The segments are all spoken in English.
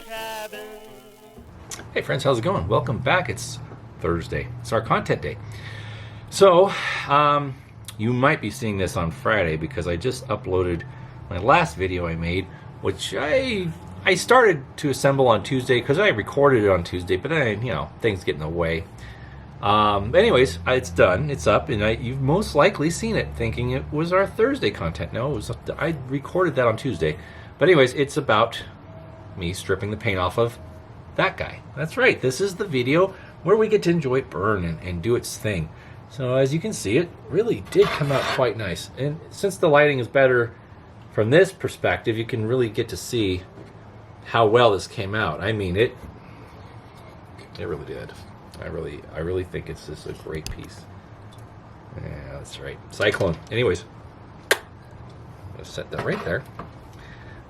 cabin. Hey friends, how's it going? Welcome back. It's Thursday. It's our content day. So, you might be seeing this on Friday because I just uploaded my last video I made, which I started to assemble on Tuesday because I recorded it on Tuesday, but then, things get in the way. Anyways, it's done. It's up, and you've most likely seen it thinking it was our Thursday content. No, I recorded that on Tuesday. But anyways, it's about me stripping the paint off of that guy. That's right. This is the video where we get to enjoy it burn and do its thing. So as you can see, it really did come out quite nice. And since the lighting is better from this perspective, you can really get to see how well this came out. I mean, it really did. I really think it's just a great piece. Yeah, that's right. Cyclone. Anyways, I'll set that right there.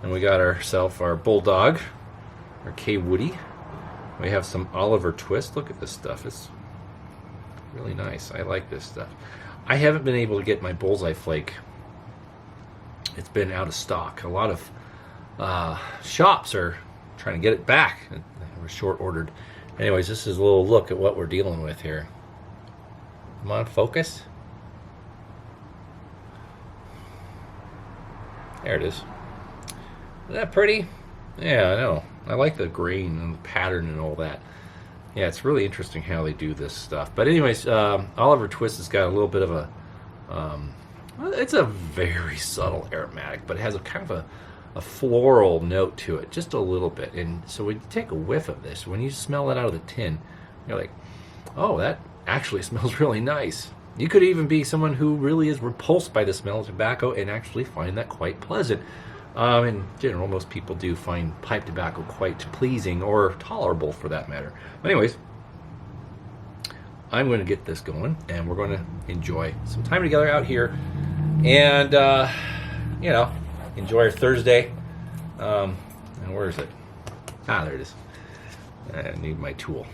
And we got ourselves our Bulldog, our K Woody. We have some Oliver Twist. Look at this stuff. It's really nice. I like this stuff. I haven't been able to get my Bullseye Flake. It's been out of stock. A lot of shops are trying to get it back. They were short ordered. Anyways, this is a little look at what we're dealing with here. Come on, focus. There it is. Isn't that pretty? Yeah, I know. I like the grain and the pattern and all that. Yeah, it's really interesting how they do this stuff. But anyways, Oliver Twist has got a little bit of a... it's a very subtle aromatic, but it has a kind of a floral note to it, just a little bit. And so when you take a whiff of this, when you smell it out of the tin, you're like, oh, that actually smells really nice. You could even be someone who really is repulsed by the smell of tobacco and actually find that quite pleasant. In general, most people do find pipe tobacco quite pleasing or tolerable for that matter. But anyways, I'm going to get this going and we're going to enjoy some time together out here and, enjoy our Thursday. And where is it? Ah, there it is. I need my tool.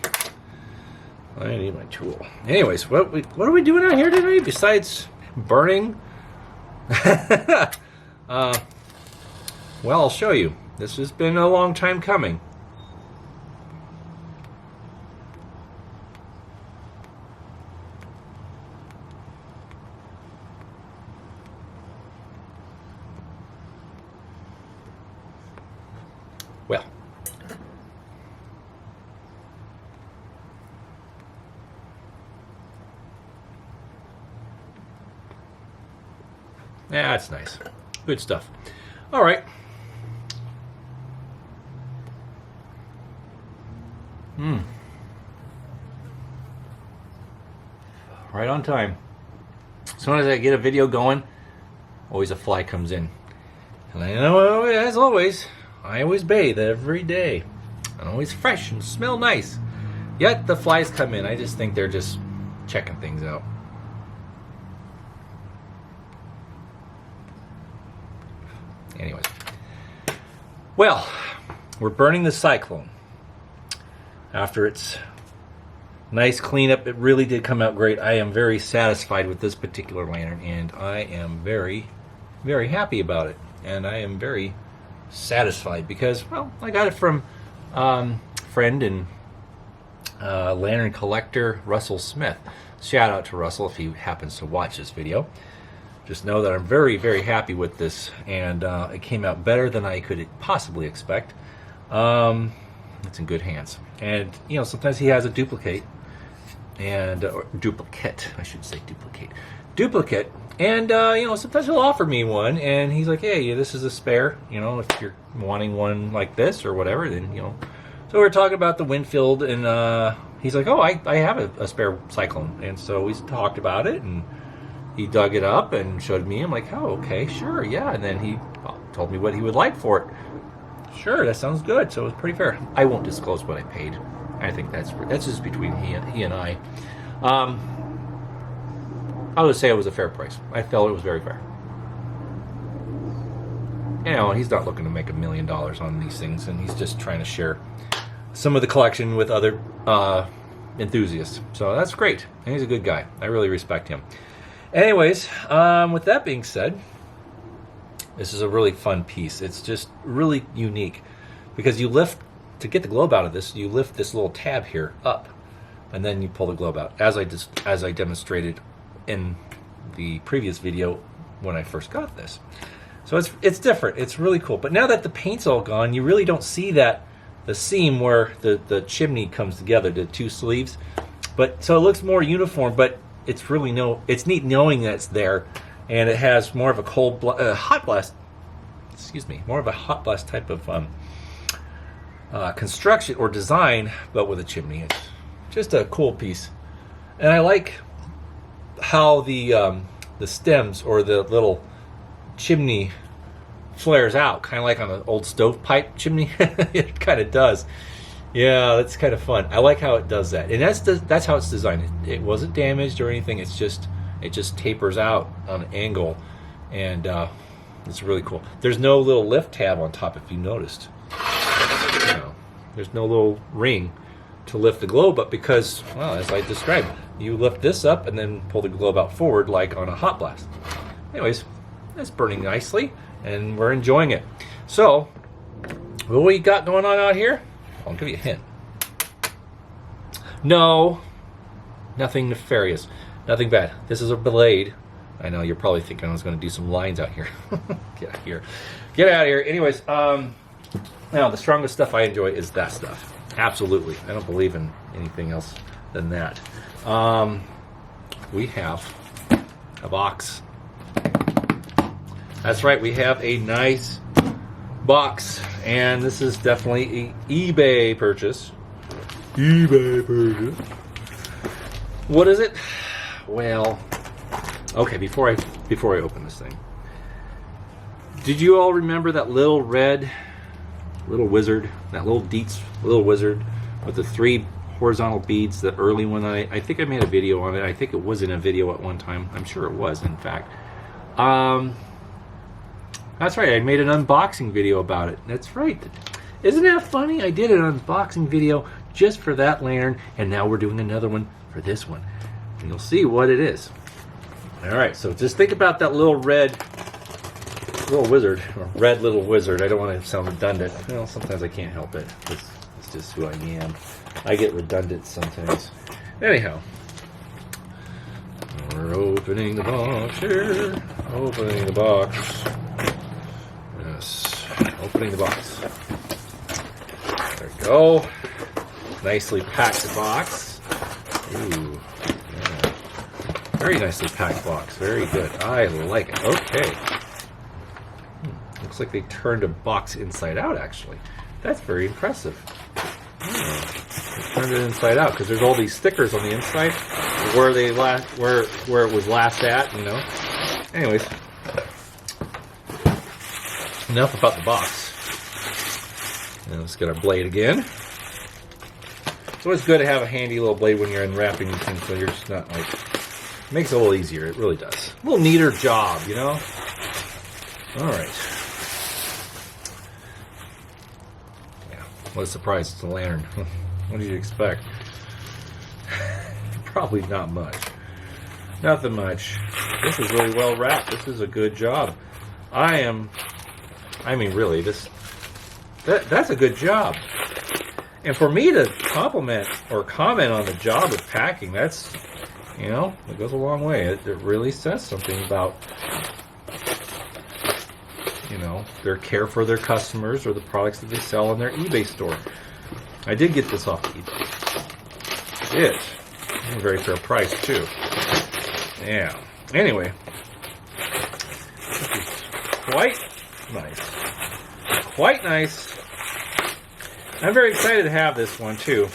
Anyways, what are we doing out here today besides burning? Well, I'll show you. This has been a long time coming. Well, yeah, that's nice. Good stuff. All right. Right on time. As soon as I get a video going, always a fly comes in. And I know, as always, I always bathe every day. I'm always fresh and smell nice. Yet the flies come in. I just think they're just checking things out. Anyways. Well, we're burning the Cyclone. After its nice cleanup, it really did come out great. I am very satisfied with this particular lantern, and I am very, very happy about it. And I am very satisfied because, well, I got it from friend and lantern collector Russell Smith. Shout out to Russell if he happens to watch this video. Just know that I'm very, very happy with this, and it came out better than I could possibly expect. It's in good hands. And, sometimes he has a duplicate, or duplicate, I should say duplicate. And, sometimes he'll offer me one, and he's like, hey, this is a spare, if you're wanting one like this or whatever, then, So we're talking about the Winfield, and he's like, oh, I have a spare Cyclone. And so we talked about it, and he dug it up and showed me. I'm like, oh, okay, sure, yeah. And then he told me what he would like for it. Sure, that sounds good. So it was pretty fair. I won't disclose what I paid. I think that's just between he and I. I would say it was a fair price. I felt it was very fair. He's not looking to make $1 million on these things, and he's just trying to share some of the collection with other enthusiasts. So that's great. And he's a good guy. I really respect him. Anyways, with that being said, this is a really fun piece. It's just really unique because you lift to get the globe out of this, you lift this little tab here up, and then you pull the globe out, as I demonstrated in the previous video when I first got this. So it's different. It's really cool. But now that the paint's all gone, you really don't see that the seam where the chimney comes together, the two sleeves. But so it looks more uniform. But it's really it's neat knowing that it's there, and it has more of a hot blast. Excuse me, more of a hot blast type of construction or design, but with a chimney. It's just a cool piece, and I like how the stems or the little chimney flares out, kind of like on an old stovepipe chimney. It kind of does. Yeah, that's kind of fun. I like how it does that, and that's how it's designed. It wasn't damaged or anything. It just tapers out on an angle, and it's really cool. There's no little lift tab on top, if you noticed. There's no little ring to lift the globe up because, well, as I described, you lift this up and then pull the globe out forward like on a hot blast. Anyways, it's burning nicely and we're enjoying it. So, what we got going on out here? I'll give you a hint. No, nothing nefarious, nothing bad. This is a blade. I know you're probably thinking I was going to do some lines out here. Get out of here. Get out of here. Anyways, now the strongest stuff I enjoy is that stuff. Absolutely. I don't believe in anything else than that. We have a box. That's right. We have a nice box, and this is definitely an eBay purchase. eBay purchase. What is it? Well, okay. Before I open this thing, did you all remember that little red little wizard, that little Dietz little wizard with the 3 horizontal beads, the early one? I think I made a video on it. I think it was in a video at one time. I'm sure it was, in fact. That's right, I made an unboxing video about it. That's right. Isn't that funny? I did an unboxing video just for that lantern, and now we're doing another one for this one. And you'll see what it is. Alright, so just think about that little red little wizard, or red little wizard. I don't want to sound redundant. Well, sometimes I can't help it. It's just who I am. I get redundant sometimes. Anyhow, we're opening the box here. Opening the box. Yes, opening the box. There we go. Nicely packed box. Ooh, yeah. Very nicely packed box. Very good. I like it. Okay. Looks like they turned a box inside out, actually. That's very impressive. They turned it inside out because there's all these stickers on the inside where it was last at, you know. Anyways, enough about the box. Now let's get our blade again. It's always good to have a handy little blade when you're unwrapping things, so you're just not like, it makes it a little easier. It really does. A little neater job, you know. All right. What a surprise, it's a lantern. What did you expect? Probably not much. Nothing much. This is really well wrapped. This is a good job. I mean, really, that's a good job. And for me to compliment or comment on the job of packing, that's, you know, it goes a long way. It really says something about, you know, their care for their customers or the products that they sell on their eBay store. I did get this off eBay. It is a very fair price too. Yeah. Anyway, this is quite nice. Quite nice. I'm very excited to have this one too.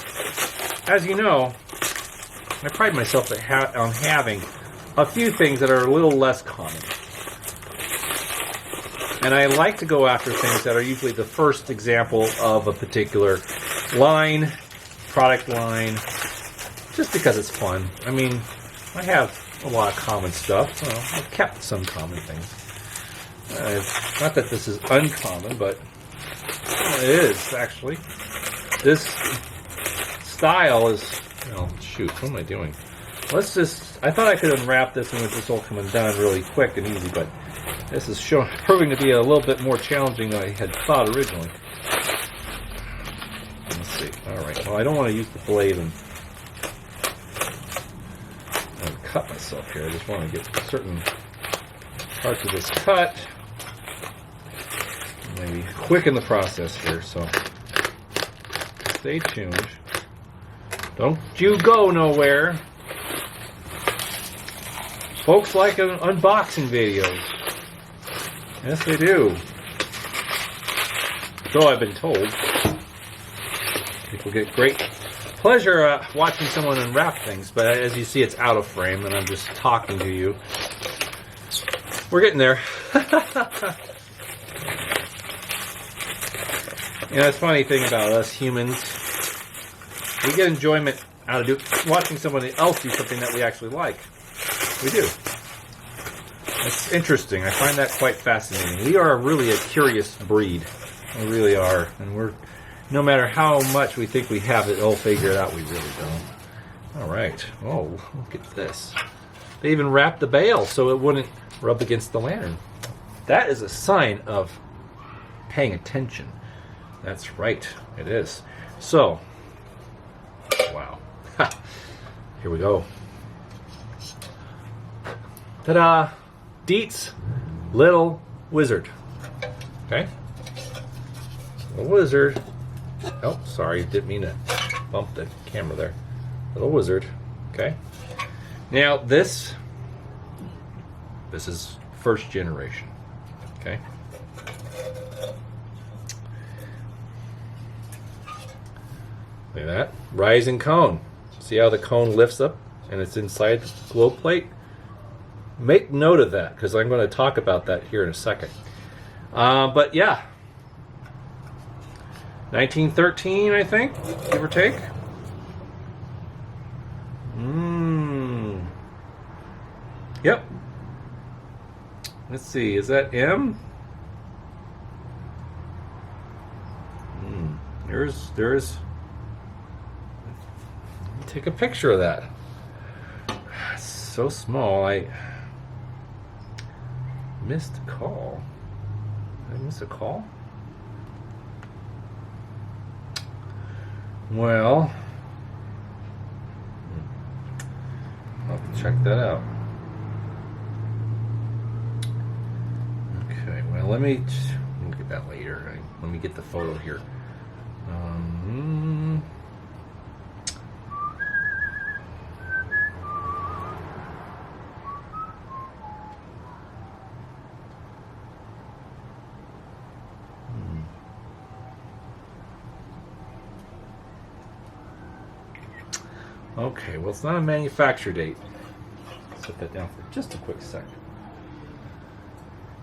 As you know, I pride myself on having a few things that are a little less common. And I like to go after things that are usually the first example of a particular line, product line, just because it's fun. I mean, I have a lot of common stuff. Well, I've kept some common things. Not that this is uncommon, but it is, actually. This style is, oh, shoot, what am I doing? I thought I could unwrap this and it was just all coming down really quick and easy, but this is proving to be a little bit more challenging than I had thought originally. Let's see. All right. Well, I don't want to use the blade and cut myself here. I just want to get certain parts of this cut. Maybe quicken the process here. So stay tuned. Don't you go nowhere. Folks like unboxing videos. Yes, they do. So I've been told. People get great pleasure watching someone unwrap things, but as you see, it's out of frame, and I'm just talking to you. We're getting there. You know, it's a funny thing about us humans. We get enjoyment out of watching somebody else do something that we actually like. We do. It's interesting. I find that quite fascinating. We are really a curious breed. We really are. And we're, no matter how much we think we have it all figured out, we really don't. All right. Oh, look at this. They even wrapped the bail so it wouldn't rub against the lantern. That is a sign of paying attention. That's right. It is. So, wow. Here we go. Ta-da! Deets Little Wizard. Okay? Little Wizard. Oh, sorry. Didn't mean to bump the camera there. Little Wizard. Okay? Now, this is first generation. Okay? Look at that. Rising cone. See how the cone lifts up and it's inside the glow plate? Make note of that, because I'm going to talk about that here in a second. But yeah, 1913, I think, give or take. Yep. Let's see, is that M? There's. Take a picture of that. It's so small. I missed a call. Did I miss a call? Well, I'll have to check that out. Okay, well, let me look at that later. Let me get the photo here. Okay, well, it's not a manufacture date. Set that down for just a quick second.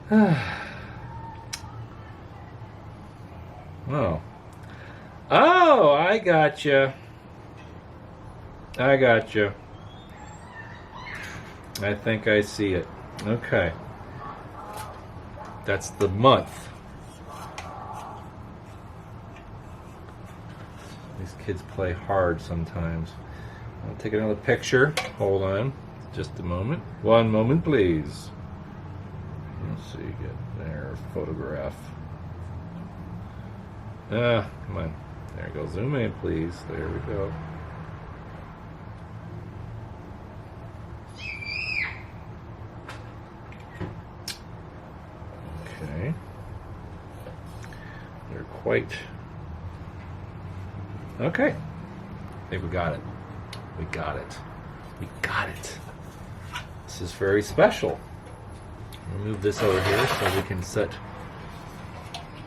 Oh. Oh, I gotcha. I gotcha. I think I see it. Okay. That's the month. These kids play hard sometimes. I'll take another picture. Hold on. Just a moment. One moment, please. Let's see. Get there. Photograph. Come on. There we go. Zoom in, please. There we go. Okay. They're quite... Okay. I think we got it. We got it. We got it. This is very special. We'll move this over here so we can set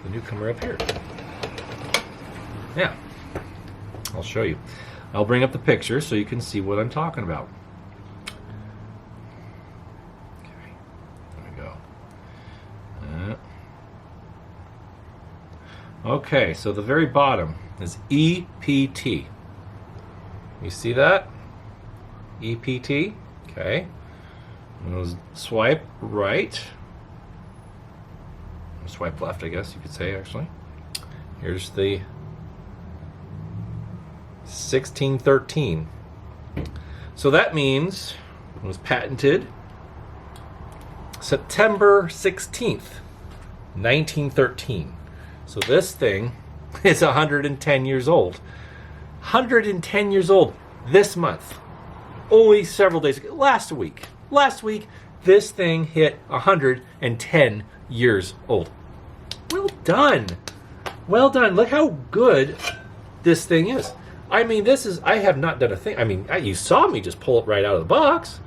the newcomer up here. Yeah. I'll show you. I'll bring up the picture so you can see what I'm talking about. Okay. There we go. Okay, so the very bottom is EPT. You see that? EPT. Okay. We'll swipe right. Swipe left, I guess you could say, actually. Here's the 1613. So that means it was patented September 16th, 1913. So this thing It's 110 years old. 110 years old this month. Only several days ago. Last week, this thing hit 110 years old. Well done. Well done. Look how good this thing is. I mean, I have not done a thing. I mean, you saw me just pull it right out of the box.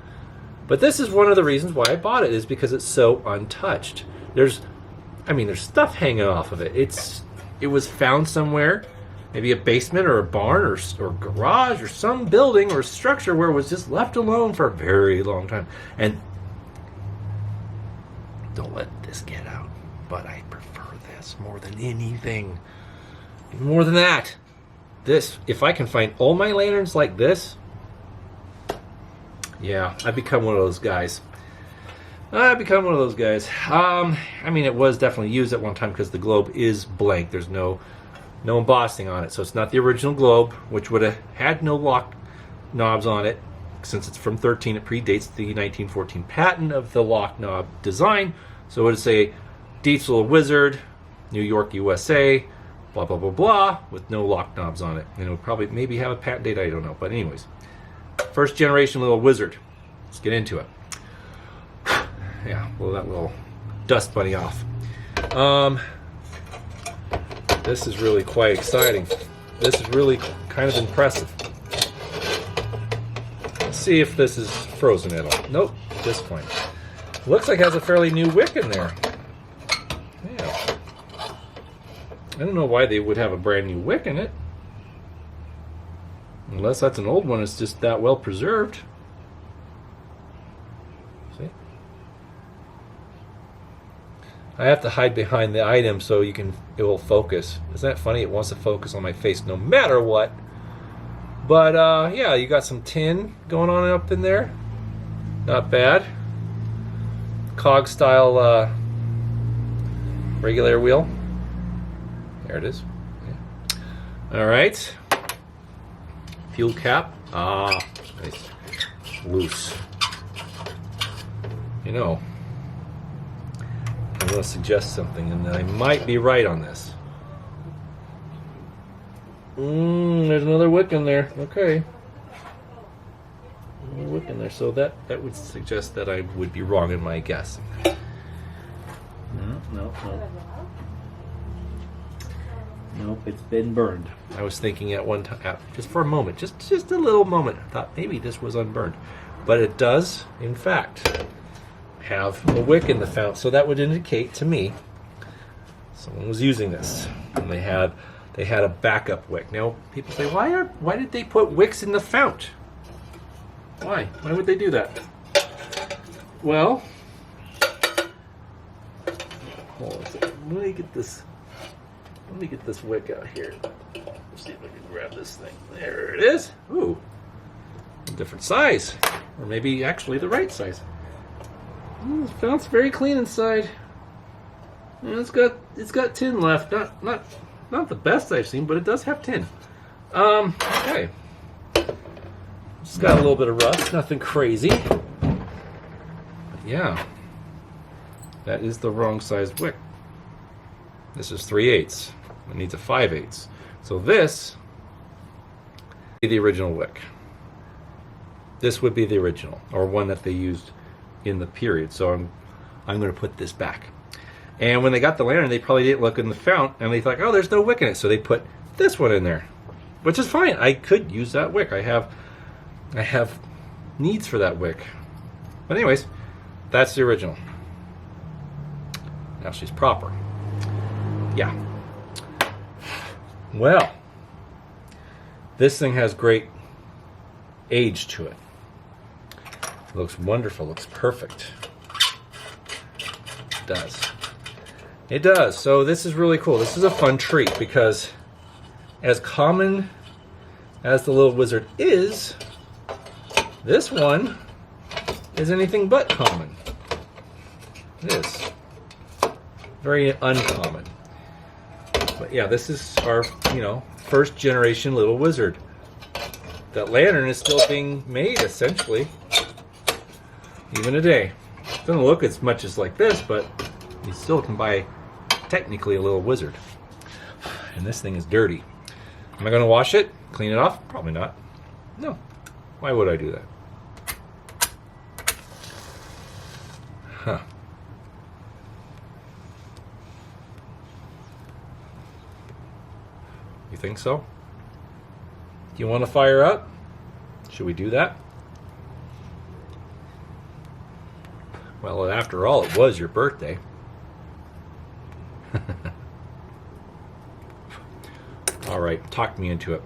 But this is one of the reasons why I bought it, is because it's so untouched. There's stuff hanging off of it. It was found somewhere, maybe a basement or a barn or garage or some building or structure where it was just left alone for a very long time. And don't let this get out, but I prefer this more than anything. More than that. This, if I can find all my lanterns like this, yeah, I've become one of those guys. I mean, it was definitely used at one time because the globe is blank. There's no embossing on it. So it's not the original globe, which would have had no lock knobs on it. Since it's from 13, it predates the 1914 patent of the lock knob design. So it would say Dietz Little Wizard, New York, USA, blah, blah, blah, blah, with no lock knobs on it. And it would probably maybe have a patent date, I don't know. But anyways, first generation Little Wizard. Let's get into it. Yeah, blow that little dust bunny off. This is really quite exciting. This is really kind of impressive. Let's see if this is frozen at all. Nope, just fine. Looks like it has a fairly new wick in there. Yeah. I don't know why they would have a brand new wick in it. Unless that's an old one, it's just that well preserved. See? I have to hide behind the item so it will focus. Isn't that funny? It wants to focus on my face no matter what. But yeah, you got some tin going on up in there. Not bad. Cog style regulator wheel. There it is. Yeah. All right. Fuel cap. Nice. Loose. You know, I'm going to suggest something, and I might be right on this. There's another wick in there. Okay. Another wick in there. So that would suggest that I would be wrong in my guess. No. Nope, it's been burned. I was thinking at one time, just for a moment, just a little moment, I thought maybe this was unburned. But it does, in fact, have a wick in the fountain. So that would indicate to me someone was using this. And they had a backup wick. Now, people say, why did they put wicks in the fount? Why? Why would they do that? Well, hold on a second. Let me get this wick out here. Let's see if I can grab this thing. There it is. Ooh, a different size, or maybe actually the right size. The fount's very clean inside. And it's got tin left. Not the best I've seen, but it does have tin. Okay. It's got a little bit of rust, nothing crazy. But yeah, that is the wrong size wick. This is 3/8. It needs a 5/8. So this would be the original wick. This would be the original, or one that they used in the period. So I'm going to put this back. And when they got the lantern, they probably didn't look in the fount, and they thought, oh, there's no wick in it. So they put this one in there, which is fine. I could use that wick. I have needs for that wick. But anyways, that's the original. Now she's proper. Yeah. Well, this thing has great age to it. It looks wonderful. Looks perfect. It does. It does. So this is really cool. This is a fun treat because as common as the Little Wizard is, this one is anything but common. It is. Very uncommon. But yeah, this is our, first generation Little Wizard. That lantern is still being made, essentially, even today. It doesn't look as much as like this, but you still can buy technically a Little Wizard. And this thing is dirty. Am I going to wash it? Clean it off? Probably not. No. Why would I do that? Huh. You think so? Do you want to fire up? Should we do that? Well, after all, it was your birthday. All right, talk me into it.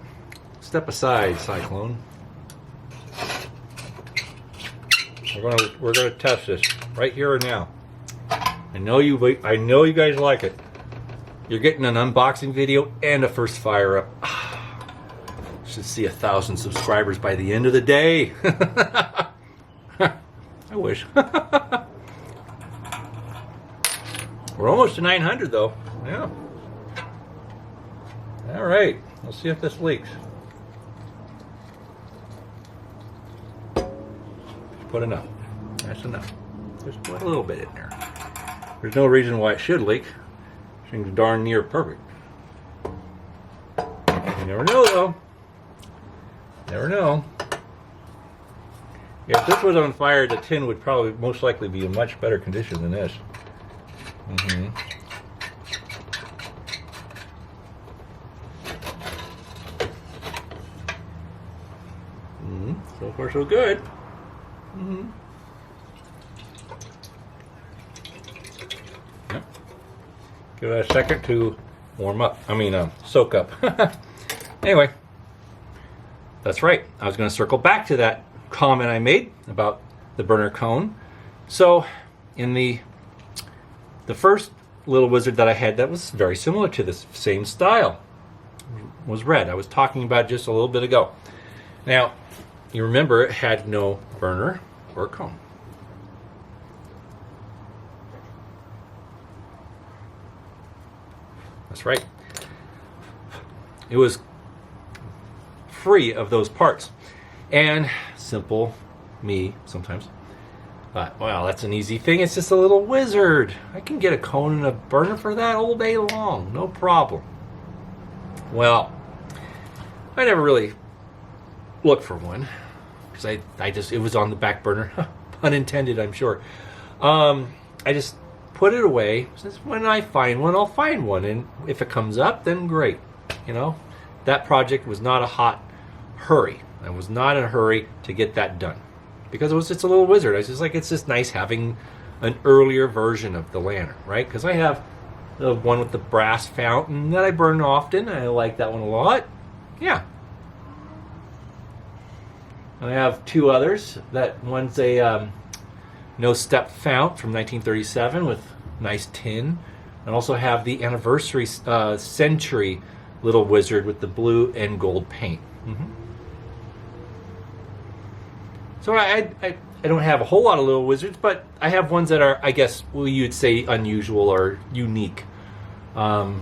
Step aside, Cyclone. We're gonna test this right here and now. I know you guys like it. You're getting an unboxing video and a first fire up. Should see 1,000 subscribers by the end of the day. I wish. We're almost to 900 though. Yeah. All right. Let's see if this leaks. Put enough. That's enough. Just put a little bit in there. There's no reason why it should leak. Seems darn near perfect. You never know though. Never know. If this was on fire, the tin would probably most likely be in much better condition than this. So far so good. Yep. Give it a second to warm up. Soak up. Anyway, that's right. I was going to circle back to that comment I made about the burner cone. So, in the first little wizard that I had that was very similar to this same style was red. I was talking about just a little bit ago. Now, you remember it had no burner or cone. That's right. It was free of those parts. And simple me sometimes thought, well, that's an easy thing. It's just a little wizard. I can get a cone and a burner for that all day long. No problem. Well, I never really looked for one because it was on the back burner. Pun intended, I'm sure. I just put it away. Since when I find one, I'll find one. And if it comes up, then great. That project was not a hot hurry. I was not in a hurry to get that done because it was just a little wizard. I was just like, it's just nice having an earlier version of the lantern, right? Because I have the one with the brass fountain that I burn often. I like that one a lot. Yeah. And I have two others. That one's a no step fount from 1937 with nice tin. And also have the anniversary century little wizard with the blue and gold paint. So I don't have a whole lot of little wizards, but I have ones that are, I guess, you'd say unusual or unique. I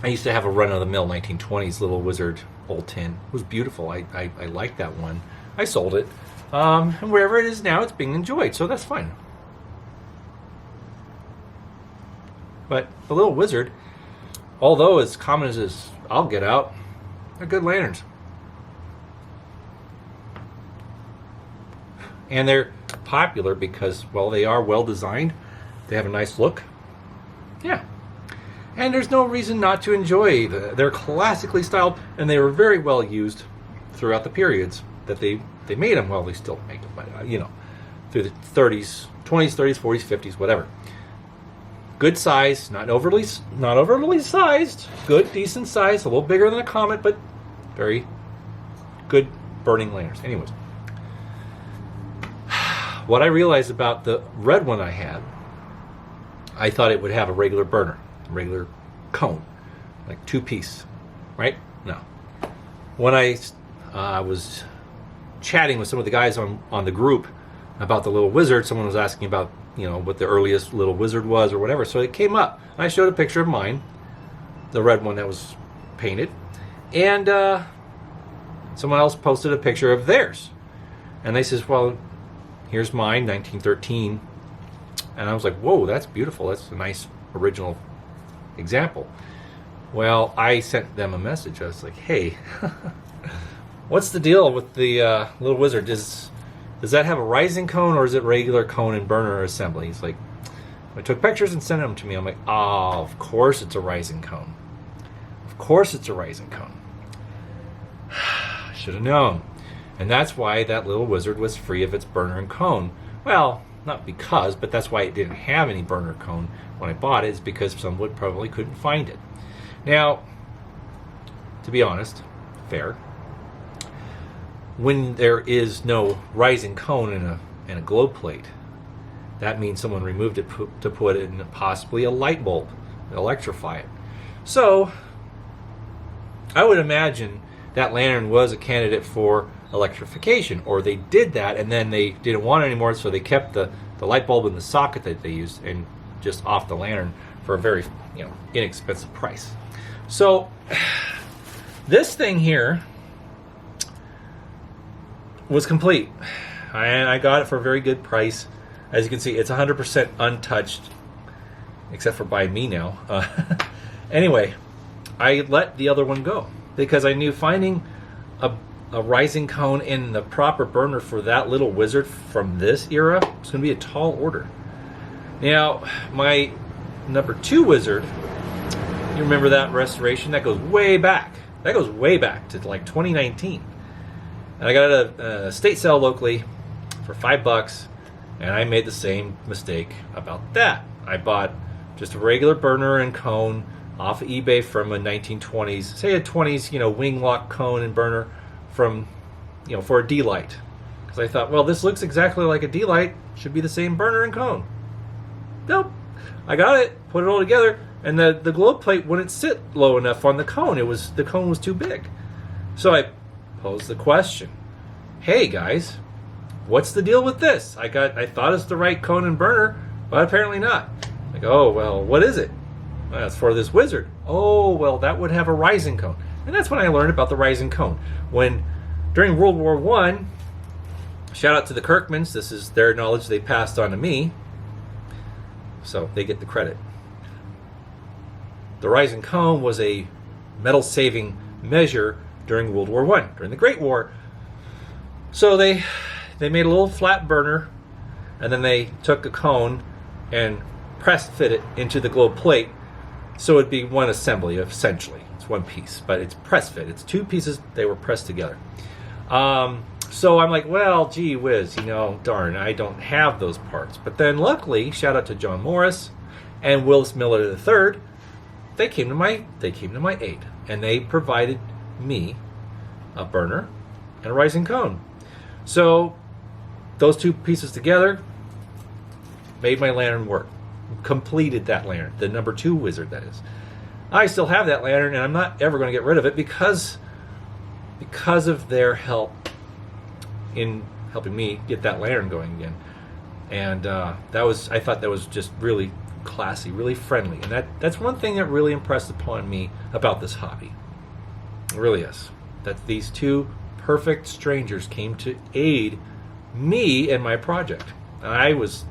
used to have a run-of-the-mill 1920s little wizard old tin. It was beautiful. I liked that one. I sold it. And wherever it is now, it's being enjoyed, so that's fine. But the little wizard, although as common as I'll get out, they're good lanterns. And they're popular because, well, they are well designed. They have a nice look. Yeah. And there's no reason not to enjoy. They're classically styled, and they were very well used throughout the periods that they made them. Well, they still make them, but, through the 30s, 20s, 30s, 40s, 50s, whatever. Good size, not overly sized. Good, decent size, a little bigger than a comet, but very good burning lanterns. Anyways. What I realized about the red one I had, I thought it would have a regular burner, a regular cone, like two-piece, right? No. When I was chatting with some of the guys on the group about the little wizard, someone was asking about, what the earliest little wizard was or whatever. So it came up. I showed a picture of mine, the red one that was painted, and someone else posted a picture of theirs. And they says, well, here's mine, 1913. And I was like, whoa, that's beautiful. That's a nice original example. Well, I sent them a message. I was like, hey, what's the deal with the little wizard? Does that have a rising cone, or is it regular cone and burner assembly? He's like, I took pictures and sent them to me. I'm like, oh, of course it's a rising cone. Of course it's a rising cone. Should have known. And that's why that little wizard was free of its burner and cone. Well, not because, but that's why it didn't have any burner cone when I bought it, is because someone probably couldn't find it. Now, to be honest, fair, when there is no rising cone in a glow plate, that means someone removed it to put in possibly a light bulb, electrify it. So, I would imagine that lantern was a candidate for electrification, or they did that and then they didn't want it anymore, so they kept the light bulb in the socket that they used and just off the lantern for a very inexpensive price. So this thing here was complete, and I got it for a very good price. As you can see, it's 100% untouched, except for by me now. Anyway, I let the other one go because I knew finding a rising cone in the proper burner for that little wizard from this era was going to be a tall order. Now, my number 2 wizard, you remember that restoration? That goes way back. That goes way back to like 2019. And I got it at a estate sale locally for $5, and I made the same mistake about that. I bought just a regular burner and cone off of eBay from a 1920s, say a 20s, wing lock cone and burner from, for a D-light. Because I thought, well, this looks exactly like a D-light, should be the same burner and cone. Nope. I got it, put it all together, and the glow plate wouldn't sit low enough on the cone. The cone was too big. So I posed the question, hey guys, what's the deal with this? I thought it's the right cone and burner, but apparently not. Like, oh, well, what is it? Well, it's for this wizard. Oh, well, that would have a rising cone. And that's when I learned about the rising cone. When, during World War I, shout out to the Kirkmans, this is their knowledge they passed on to me, so they get the credit. The rising cone was a metal-saving measure during World War I, during the Great War. So they made a little flat burner, and then they took a cone and press fit it into the glow plate, so it'd be one assembly, essentially. It's one piece, but it's press fit. It's 2 pieces, they were pressed together. So I'm like, well, gee whiz, darn, I don't have those parts. But then luckily, shout out to John Morris and Willis Miller III, they came to my aid, and they provided me a burner and a rising cone. So those 2 pieces together made my lantern work. Completed that lantern, the number 2 wizard, that is. I still have that lantern, and I'm not ever going to get rid of it because of their help in helping me get that lantern going again. And I thought that was just really classy, really friendly, and that's one thing that really impressed upon me about this hobby. It really is. That these 2 perfect strangers came to aid me in my project. And I was,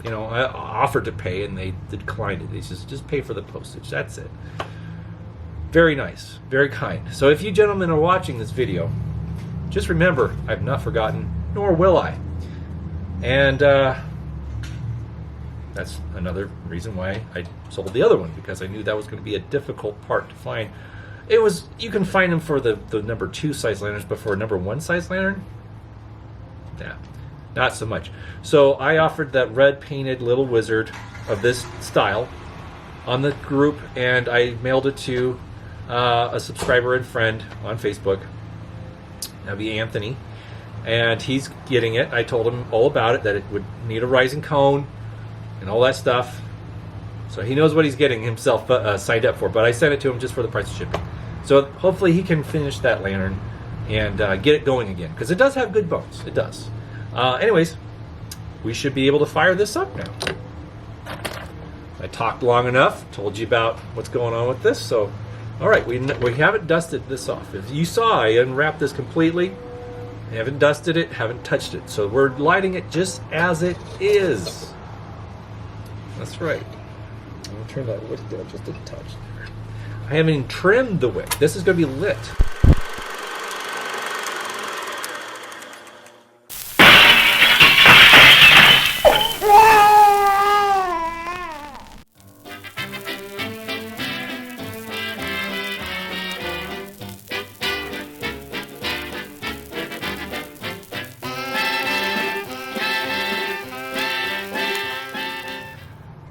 I offered to pay, and they declined it. They said, just pay for the postage. That's it. Very nice. Very kind. So if you gentlemen are watching this video, just remember, I've not forgotten, nor will I. And that's another reason why I sold the other one, because I knew that was going to be a difficult part to find. You can find them for the number 2 size lanterns, but for a number 1 size lantern, yeah, not so much. So I offered that red painted little wizard of this style on the group, and I mailed it to a subscriber and friend on Facebook. That'd be Anthony, and he's getting it. I told him all about it, that it would need a rising cone and all that stuff. So he knows what he's getting himself signed up for, but I sent it to him just for the price of shipping. So hopefully he can finish that lantern and get it going again, because it does have good bones. It does. Anyways, we should be able to fire this up now. I talked long enough, told you about what's going on with this. So, all right, we haven't dusted this off. As you saw, I unwrapped this completely. I haven't dusted it, haven't touched it. So we're lighting it just as it is. That's right. I'm going to turn that wick down just a touch there. I haven't even trimmed the wick. This is going to be lit.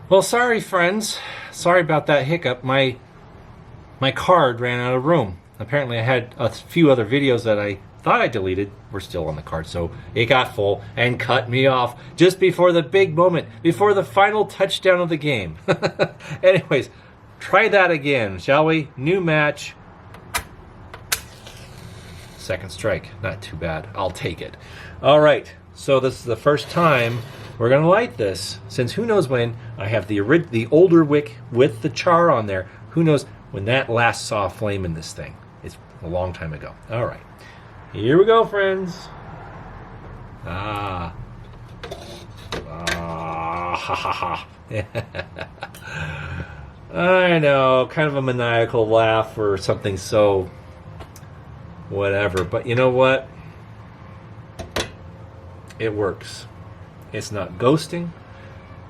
Well, sorry, friends. Sorry about that hiccup. My card ran out of room. Apparently, I had a few other videos that I thought I deleted were still on the card, so it got full and cut me off just before the big moment, before the final touchdown of the game. Anyways, try that again, shall we? New match. Second strike. Not too bad. I'll take it. All right. So this is the first time we're going to light this, since who knows when. I have the older wick with the char on there. Who knows when that last saw a flame in this thing. It's a long time ago. All right. Here we go, friends. Ha ha ha. I know, kind of a maniacal laugh or something so whatever. But you know what? It works. It's not ghosting.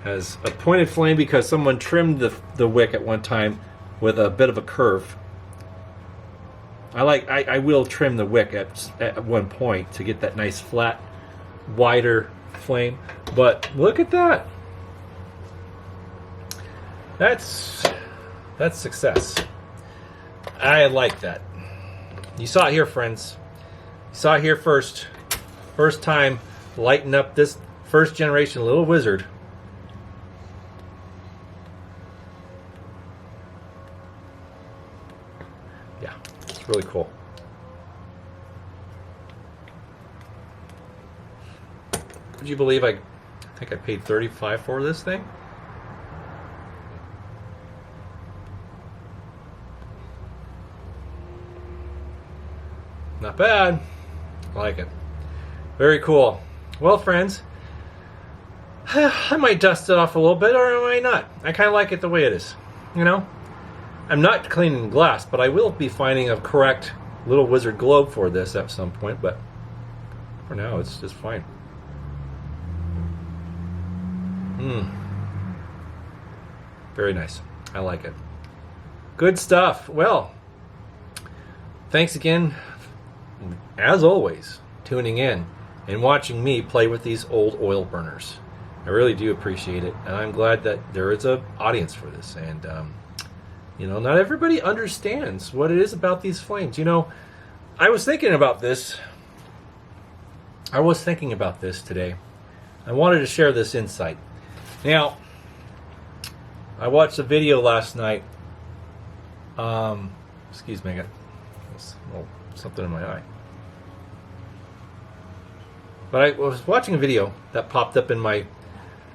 Has a pointed flame because someone trimmed the wick at one time with a bit of a curve. I will trim the wick at one point to get that nice flat, wider flame. But look at that. That's success. I like that. You saw it here, friends. You saw it here first. First time lighting up this first generation Little Wizard. Yeah, it's really cool. Would you believe I think I paid $35 for this thing? Not bad. I like it. Very cool. Well, friends, I might dust it off a little bit, or I might not. I kind of like it the way it is. You know? I'm not cleaning glass, but I will be finding a correct Little Wizard globe for this at some point, but for now, it's just fine. Very nice. I like it. Good stuff. Well, thanks again, as always, tuning in and watching me play with these old oil burners. I really do appreciate it, and I'm glad that there is an audience for this. And you know, not everybody understands what it is about these flames. You know, I was thinking about this today. I wanted to share this insight. Now, I watched a video last night. Excuse me, I got something in my eye. But I was watching a video that popped up in my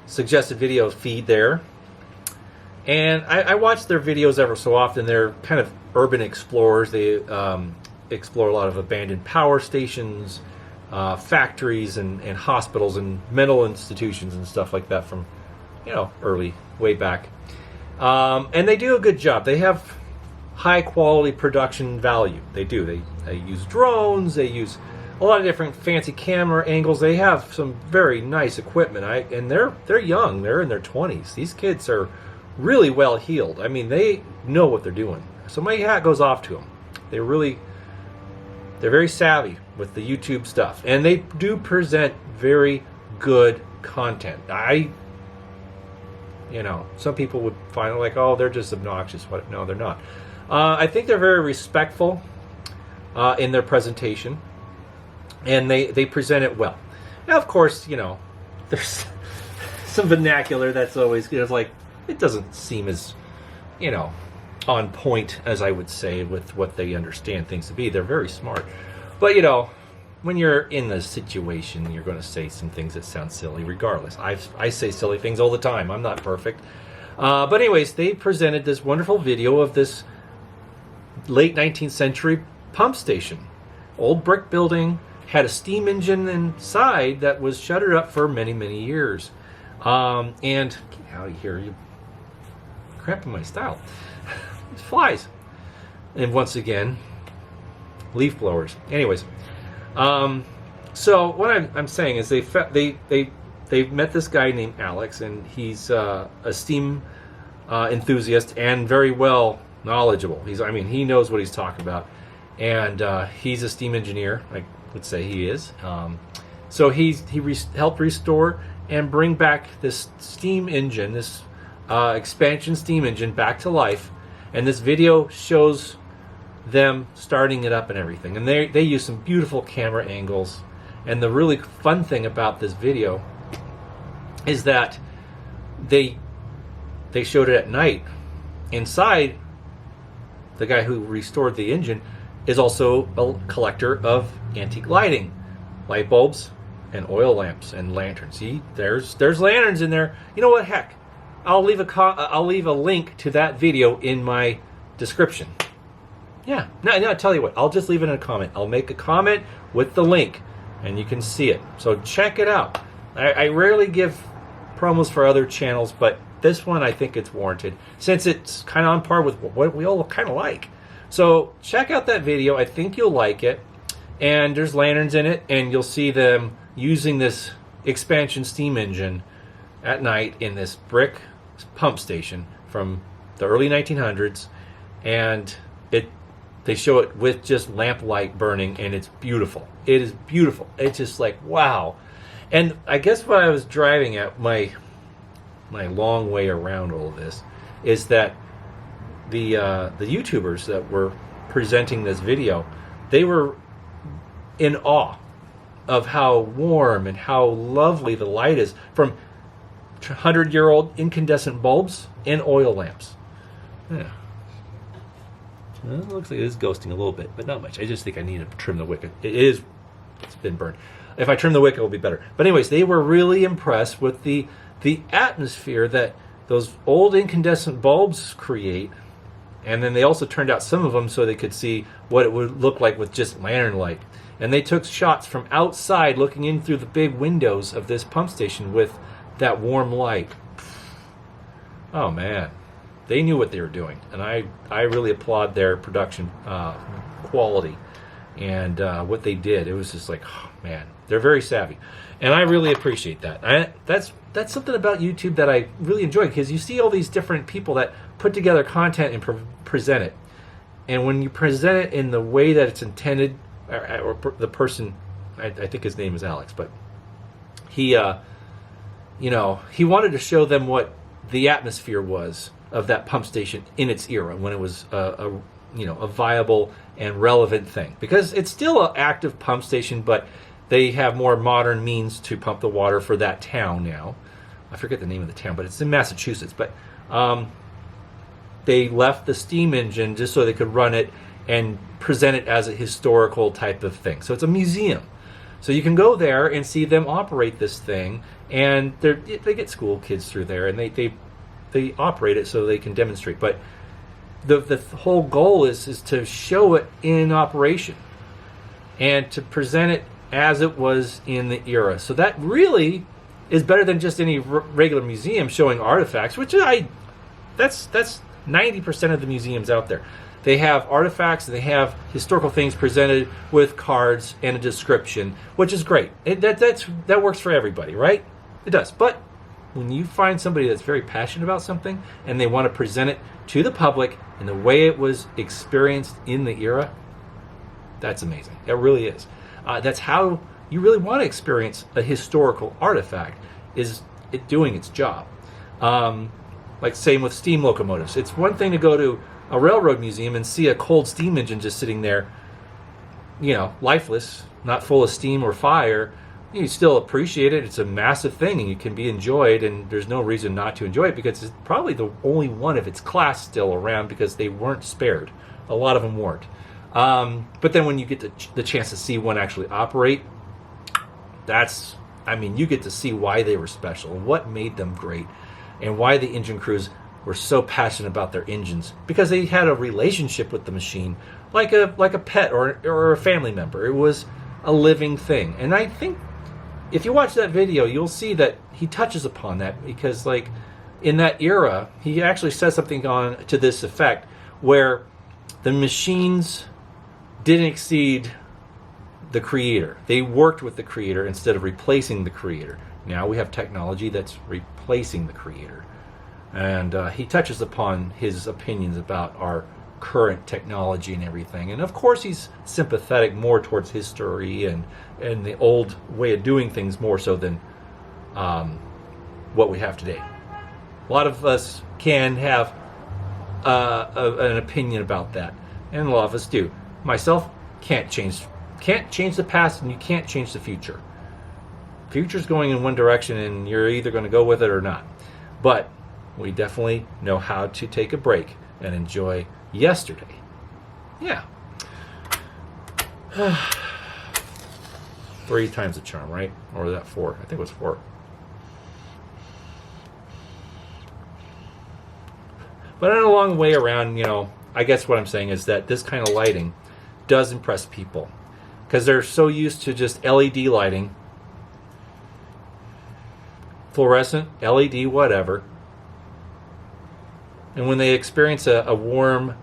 suggested video feed there. And I watch their videos ever so often. They're kind of urban explorers. They explore a lot of abandoned power stations, factories, and hospitals and mental institutions and stuff like that from, you know, way back. And they do a good job. They have high quality production value. They do. They use drones. They use a lot of different fancy camera angles. They have some very nice equipment. And they're young. They're in their 20s. These kids are really well heeled. I mean, they know what they're doing. So my hat goes off to them. They're very savvy with the YouTube stuff, and they do present very good content. You know, some people would find it like, oh, they're just obnoxious. What? No, they're not. I think they're very respectful in their presentation, and they present it well. Now, of course, you know, there's some vernacular that's always, you know, like, it doesn't seem as, you know, on point as I would say with what they understand things to be. They're very smart. But, you know, when you're in the situation, you're going to say some things that sound silly regardless. I say silly things all the time. I'm not perfect. But anyways, they presented this wonderful video of this late 19th century pump station. Old brick building, had a steam engine inside that was shuttered up for many, many years. And, get out of here, you cramping my style. These flies. And once again, leaf blowers. Anyways, so what I'm saying is they met this guy named Alex, and he's a steam enthusiast and very well knowledgeable. He knows what he's talking about, and he's a steam engineer. I would say he is. So he helped restore and bring back this steam engine, this expansion steam engine, back to life. And this video shows them starting it up and everything. And they use some beautiful camera angles. And the really fun thing about this video is that they showed it at night. Inside, the guy who restored the engine is also a collector of antique lighting, light bulbs and oil lamps and lanterns. See, there's lanterns in there. You know what? Heck, I'll leave a link to that video in my description. Yeah, no, I'll tell you what. I'll just leave it in a comment. I'll make a comment with the link, and you can see it. So check it out. I rarely give promos for other channels, but this one I think it's warranted, since it's kind of on par with what we all kind of like. So check out that video. I think you'll like it. And there's lanterns in it, and you'll see them using this expansion steam engine at night in this brick pump station from the early 1900s. And they show it with just lamp light burning, and it's beautiful. It is beautiful. It's just like, wow. And I guess what I was driving at, my long way around all of this, is that the YouTubers that were presenting this video, they were in awe of how warm and how lovely the light is from 100-year-old incandescent bulbs and oil lamps. Yeah. Well, it looks like it is ghosting a little bit, but not much. I just think I need to trim the wick. It's been burned. If I trim the wick, it will be better. But anyways, they were really impressed with the atmosphere that those old incandescent bulbs create. And then they also turned out some of them so they could see what it would look like with just lantern light. And they took shots from outside looking in through the big windows of this pump station with that warm light. Oh man, they knew what they were doing. And I really applaud their production quality and what they did. It was just like, oh man, they're very savvy. And I really appreciate that. That's something about YouTube that I really enjoy, because you see all these different people that put together content and present it. And when you present it in the way that it's intended, or the person, I think his name is Alex, but he wanted to show them what the atmosphere was of that pump station in its era, when it was a viable and relevant thing. Because it's still an active pump station, but they have more modern means to pump the water for that town now. I forget the name of the town, but it's in Massachusetts. But they left the steam engine just so they could run it and present it as a historical type of thing. So it's a museum. So you can go there and see them operate this thing, and they get school kids through there, and they operate it so they can demonstrate. But the whole goal is to show it in operation and to present it as it was in the era. So that really is better than just any regular museum showing artifacts, which that's 90% of the museums out there. They have artifacts, they have historical things presented with cards and a description, which is great. That works for everybody, right? It does. But when you find somebody that's very passionate about something and they want to present it to the public in the way it was experienced in the era, that's amazing. It really is. That's how you really want to experience a historical artifact, is it doing its job. Like same with steam locomotives. It's one thing to go to a railroad museum and see a cold steam engine just sitting there, lifeless, not full of steam or fire. You still appreciate it. It's a massive thing, and it can be enjoyed, and there's no reason not to enjoy it, because it's probably the only one of its class still around, because they weren't spared. A lot of them weren't. But then when you get the chance to see one actually operate, you get to see why they were special, and what made them great, and why the engine crews were so passionate about their engines, because they had a relationship with the machine, like a pet or a family member. It was a living thing. And I think if you watch that video, you'll see that he touches upon that, because in that era, he actually says something to this effect, where the machines didn't exceed the creator. They worked with the creator instead of replacing the creator. Now we have technology that's replacing the creator. And he touches upon his opinions about our current technology and everything. And of course he's sympathetic more towards history and the old way of doing things more so than what we have today. A lot of us can have an opinion about that, and a lot of us do. Myself can't change the past, and you can't change the future. Future's going in one direction, and you're either going to go with it or not. But we definitely know how to take a break and enjoy yesterday. Yeah. 3 times the charm, right? Or was that 4? I think it was 4. But along the way around, I guess what I'm saying is that this kind of lighting does impress people because they're so used to just LED lighting, fluorescent, LED, whatever. And when they experience a warm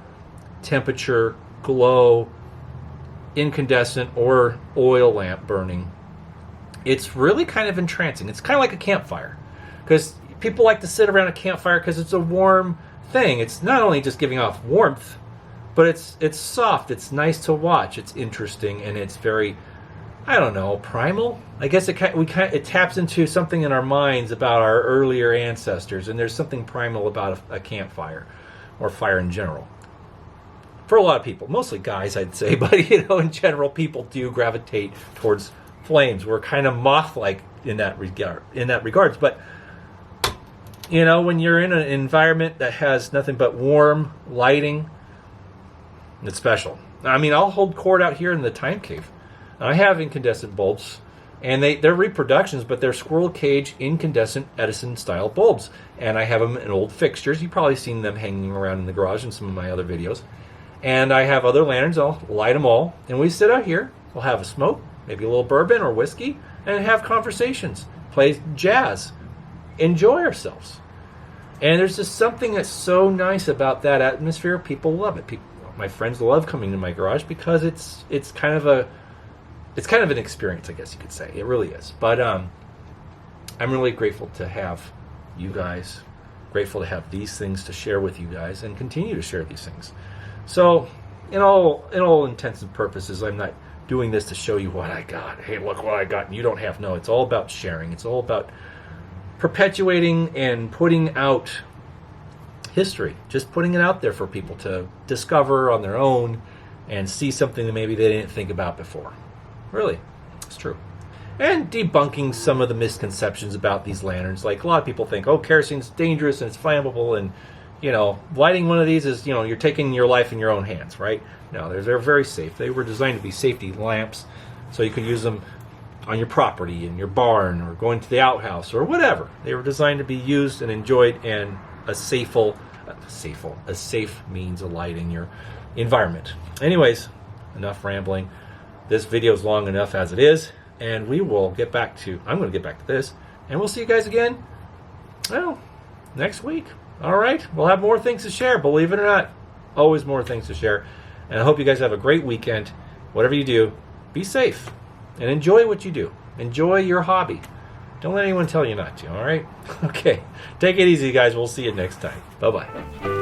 temperature, glow, incandescent, or oil lamp burning, it's really kind of entrancing. It's kind of like a campfire because people like to sit around a campfire because it's a warm thing. It's not only just giving off warmth, but it's soft, it's nice to watch, it's interesting, and it's very, I don't know, primal. I guess it taps into something in our minds about our earlier ancestors, and there's something primal about a campfire or fire in general. For a lot of people, mostly guys, I'd say, but in general, people do gravitate towards flames. We're kind of moth-like in that regards, but when you're in an environment that has nothing but warm lighting, it's special. I mean, I'll hold court out here in the time cave. I have incandescent bulbs, and they're reproductions, but they're squirrel cage incandescent Edison-style bulbs. And I have them in old fixtures. You've probably seen them hanging around in the garage in some of my other videos. And I have other lanterns. I'll light them all. And we sit out here. We'll have a smoke, maybe a little bourbon or whiskey, and have conversations, play jazz, enjoy ourselves. And there's just something that's so nice about that atmosphere. People love it. My friends love coming to my garage because it's kind of an experience, I guess you could say. It really is. But I'm really grateful to have you guys, grateful to have these things to share with you guys, and continue to share these things. So, in all intents and purposes, I'm not doing this to show you what I got. Hey, look what I got, and you don't have. No, it's all about sharing. It's all about perpetuating and putting out history, just putting it out there for people to discover on their own and see something that maybe they didn't think about before. Really, it's true. And debunking some of the misconceptions about these lanterns. Like a lot of people think, kerosene's dangerous and it's flammable, and lighting one of these is, you're taking your life in your own hands, right? No, they're very safe. They were designed to be safety lamps, so you can use them on your property, in your barn, or going to the outhouse, or whatever. They were designed to be used and enjoyed in a safe means of lighting your environment. Anyways, enough rambling. This video is long enough as it is, and I'm going to get back to this, and we'll see you guys again, next week. All right, we'll have more things to share, believe it or not. Always more things to share. And I hope you guys have a great weekend. Whatever you do, be safe and enjoy what you do. Enjoy your hobby. Don't let anyone tell you not to, all right? Okay, take it easy, guys. We'll see you next time. Bye-bye.